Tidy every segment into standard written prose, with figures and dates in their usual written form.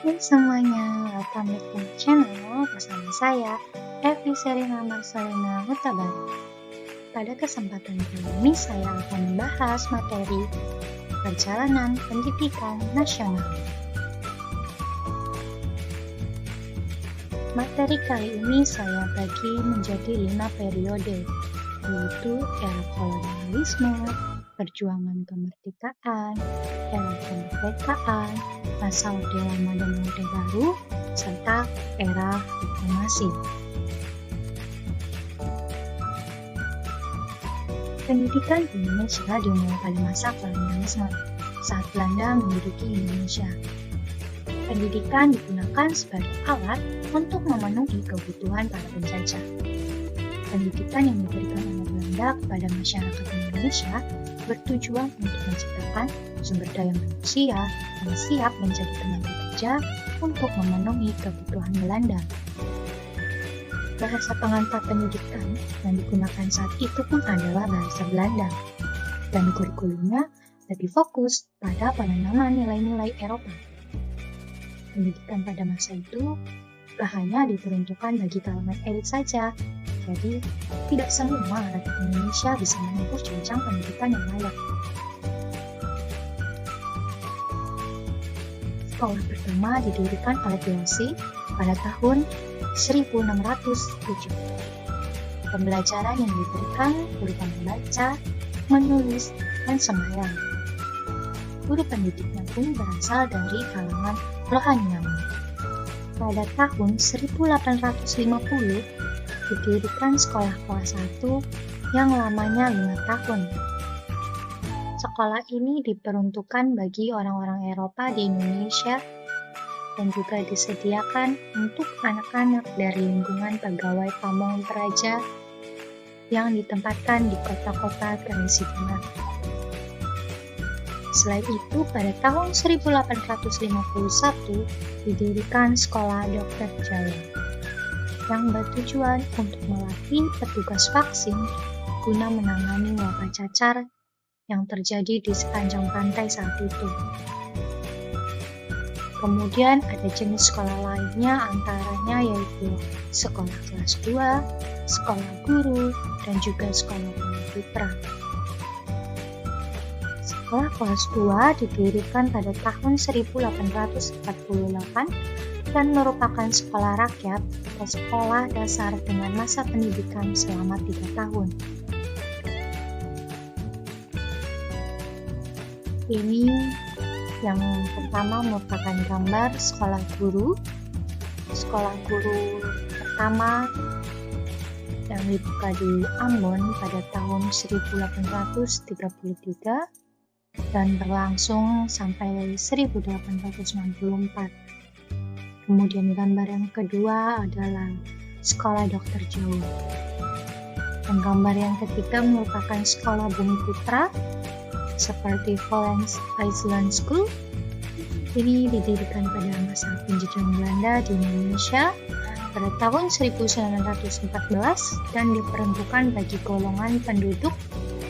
Hai semuanya, welcome back to my channel bersama saya, Evi Serina Marcelina Hutabarat. Pada kesempatan kali ini saya akan membahas materi perjalanan pendidikan nasional. Materi kali ini saya bagi menjadi 5 periode, yaitu era kolonialisme, perjuangan kemerdekaan, era kemerdekaan, masa Orde Lama dan Orde Baru, serta era reformasi. Pendidikan di Indonesia dimulai pada masa kolonialisme, saat Belanda menduduki Indonesia. Pendidikan digunakan sebagai alat untuk memenuhi kebutuhan para penjajah. Pendidikan yang diberikan oleh Belanda kepada masyarakat Indonesia bertujuan untuk menciptakan sumber daya manusia yang siap menjadi tenaga kerja untuk memenuhi kebutuhan Belanda. Bahasa pengantar pendidikan yang digunakan saat itu pun adalah bahasa Belanda, dan kurikulumnya lebih fokus pada penanaman nilai-nilai Eropa. Pendidikan pada masa itu hanya diperuntukkan bagi kalangan elit saja, jadi tidak semua rakyat Indonesia bisa menempuh jenjang pendidikan yang layak. Sekolah pertama didirikan oleh Wellesley pada tahun 1607. Pembelajaran yang diberikan berupa membaca, menulis, dan sembahyang. Guru pendidiknya pun berasal dari kalangan rohaniawi. Pada tahun 1850 didirikan sekolah kelas 1 yang lamanya 5 tahun. Sekolah ini diperuntukkan bagi orang-orang Eropa di Indonesia dan juga disediakan untuk anak-anak dari lingkungan pegawai pamong praja yang ditempatkan di kota-kota Garisi Tengah. Selain itu, pada tahun 1851 didirikan Sekolah Dokter Jawa yang bertujuan untuk melatih petugas vaksin guna menangani wabah cacar yang terjadi di sepanjang pantai saat itu. Kemudian ada jenis sekolah lainnya, antaranya yaitu sekolah kelas 2, sekolah guru, dan juga sekolah putra. Sekolah kelas 2 didirikan pada tahun 1848 dan merupakan sekolah rakyat atau sekolah dasar dengan masa pendidikan selama 3 tahun. Ini yang pertama merupakan gambar sekolah guru. Sekolah guru pertama yang dibuka di Ambon pada tahun 1833 dan berlangsung sampai 1864. Kemudian gambar yang kedua adalah Sekolah Dokter Jawa. Dan gambar yang ketiga merupakan Sekolah Bumi Putra seperti Volens Island School. Ini didirikan pada masa penjajahan Belanda di Indonesia pada tahun 1914 dan diperuntukkan bagi golongan penduduk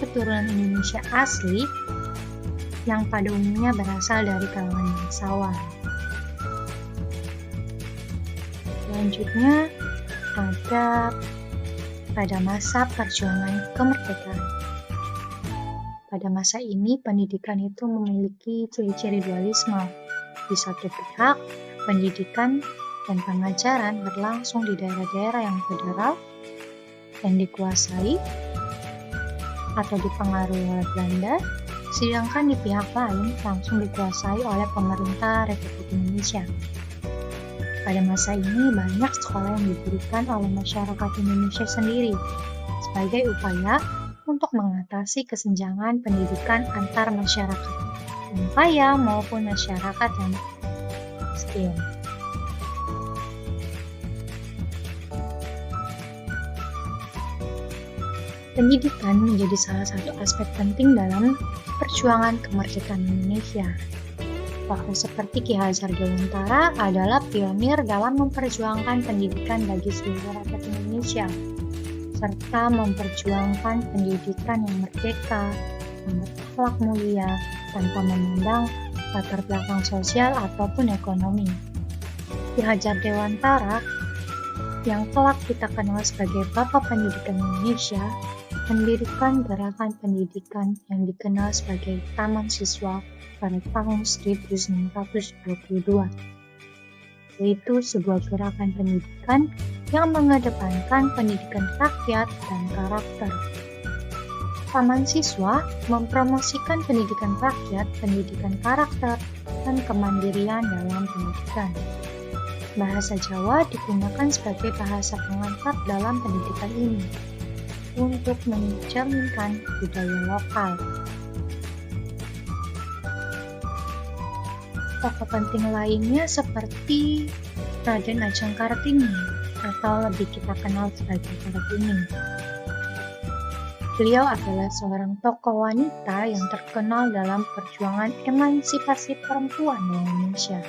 keturunan Indonesia asli yang pada umumnya berasal dari kalangan bangsawan. Selanjutnya ada pada masa perjuangan kemerdekaan. Pada masa ini pendidikan itu memiliki ciri-ciri dualisme. Di satu pihak, pendidikan dan pengajaran berlangsung di daerah-daerah yang federal yang dikuasai atau dipengaruhi oleh Belanda, sedangkan di pihak lain langsung dikuasai oleh pemerintah Republik Indonesia. Pada masa ini banyak sekolah yang didirikan oleh masyarakat Indonesia sendiri sebagai upaya untuk mengatasi kesenjangan pendidikan antar masyarakat yang kaya maupun masyarakat yang miskin. Pendidikan menjadi salah satu aspek penting dalam perjuangan kemerdekaan Indonesia. Tokoh seperti Ki Hajar Dewantara adalah pionir dalam memperjuangkan pendidikan bagi seluruh rakyat Indonesia, serta memperjuangkan pendidikan yang merdeka, yang berakhlak mulia, tanpa memandang latar belakang sosial ataupun ekonomi. Ki Hajar Dewantara, yang kelak kita kenal sebagai Bapak Pendidikan Indonesia, mendirikan gerakan pendidikan yang dikenal sebagai Taman Siswa pada tahun 1922, yaitu sebuah gerakan pendidikan yang mengedepankan pendidikan rakyat dan karakter. Taman Siswa mempromosikan pendidikan rakyat, pendidikan karakter, dan kemandirian dalam pendidikan. Bahasa Jawa digunakan sebagai bahasa pengantar dalam pendidikan ini untuk mencerminkan budaya lokal. Tokoh penting lainnya seperti Raden Ajeng Kartini atau lebih kita kenal sebagai Kartini. Beliau adalah seorang tokoh wanita yang terkenal dalam perjuangan emansipasi perempuan di Indonesia.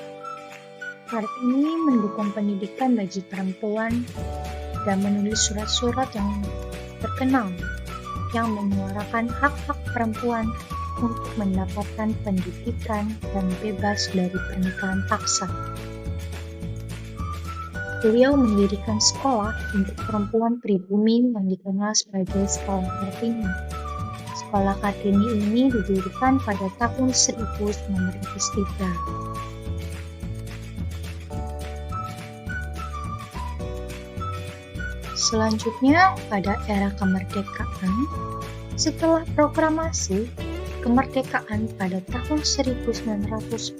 Kartini mendukung pendidikan bagi perempuan dan menulis surat-surat yang terkenal yang menyuarakan hak-hak perempuan untuk mendapatkan pendidikan dan bebas dari pernikahan paksa. Beliau mendirikan sekolah untuk perempuan pribumi yang dikenal sebagai Sekolah Kartini. Sekolah Kartini ini didirikan pada tahun 1903. Selanjutnya, pada era kemerdekaan, setelah proklamasi kemerdekaan pada tahun 1945,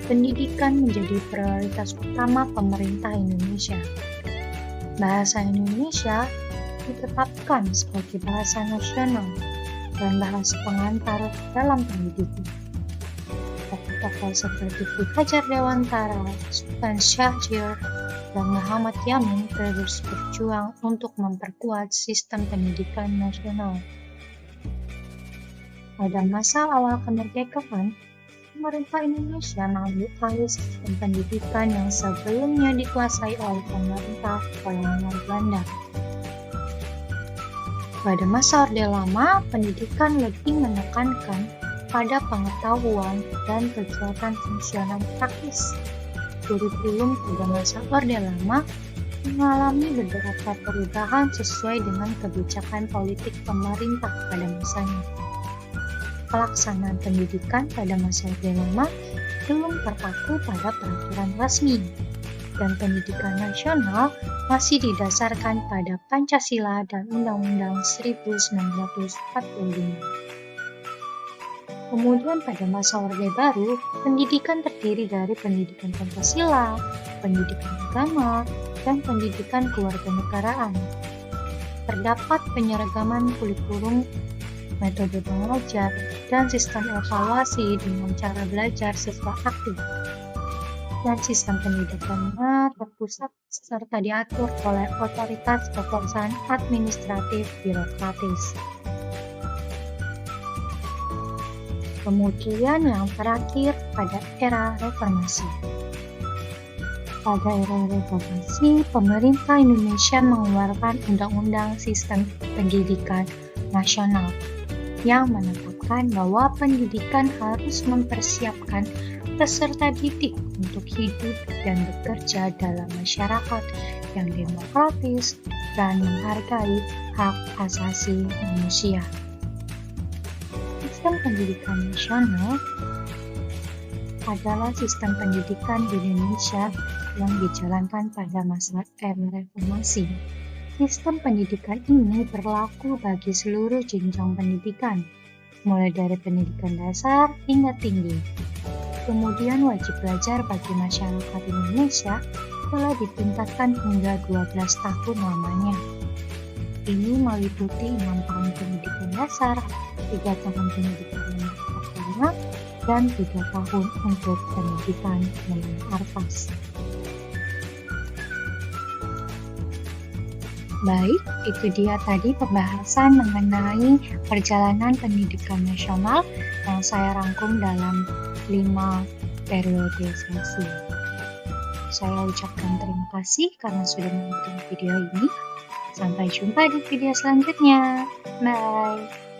pendidikan menjadi prioritas utama pemerintah Indonesia. Bahasa Indonesia ditetapkan sebagai bahasa nasional dan bahasa pengantar dalam pendidikan. Tokoh-tokoh seperti Ki Hajar Dewantara, Sultan Syahrir, dan Muhammad Yamin terus berjuang untuk memperkuat sistem pendidikan nasional. Pada masa awal kemerdekaan, pemerintah Indonesia mengambil alih sistem pendidikan yang sebelumnya dikuasai oleh pemerintah kolonial Belanda. Pada masa Orde Lama, pendidikan lebih menekankan pada pengetahuan dan kegiatan fungsional praktis. Kurikulum pada masa Orde Lama mengalami beberapa perubahan sesuai dengan kebijakan politik pemerintah pada masanya. Pelaksanaan pendidikan pada masa Orde Lama belum terpaku pada peraturan resmi, dan pendidikan nasional masih didasarkan pada Pancasila dan Undang-Undang 1945. Kemudian pada masa Orde Baru, pendidikan terdiri dari pendidikan Pancasila, pendidikan agama, dan pendidikan kewarganegaraan. Terdapat penyeragaman kurikulum, metode pengajar, dan sistem evaluasi dengan cara belajar siswa aktif. Dan sistem pendidikannya terpusat serta diatur oleh otoritas kekuasaan administratif birokratis. Kemudian yang terakhir pada era reformasi. Pada era reformasi, pemerintah Indonesia mengeluarkan Undang-Undang Sistem Pendidikan Nasional yang menetapkan bahwa pendidikan harus mempersiapkan peserta didik untuk hidup dan bekerja dalam masyarakat yang demokratis dan menghargai hak asasi manusia. Sistem pendidikan nasional adalah sistem pendidikan di Indonesia yang dijalankan pada masa era reformasi. Sistem pendidikan ini berlaku bagi seluruh jenjang pendidikan, mulai dari pendidikan dasar hingga tinggi. Kemudian wajib belajar bagi masyarakat Indonesia telah ditingkatkan hingga 12 tahun lamanya. Ini meliputi 6 tahun pendidikan dasar, 3 tahun pendidikan menengah pertama, dan 3 tahun untuk pendidikan menengah atas. Baik, itu dia tadi pembahasan mengenai perjalanan pendidikan nasional yang saya rangkum dalam 5 periode sesi. Saya ucapkan terima kasih karena sudah menonton video ini. Sampai jumpa di video selanjutnya. Bye!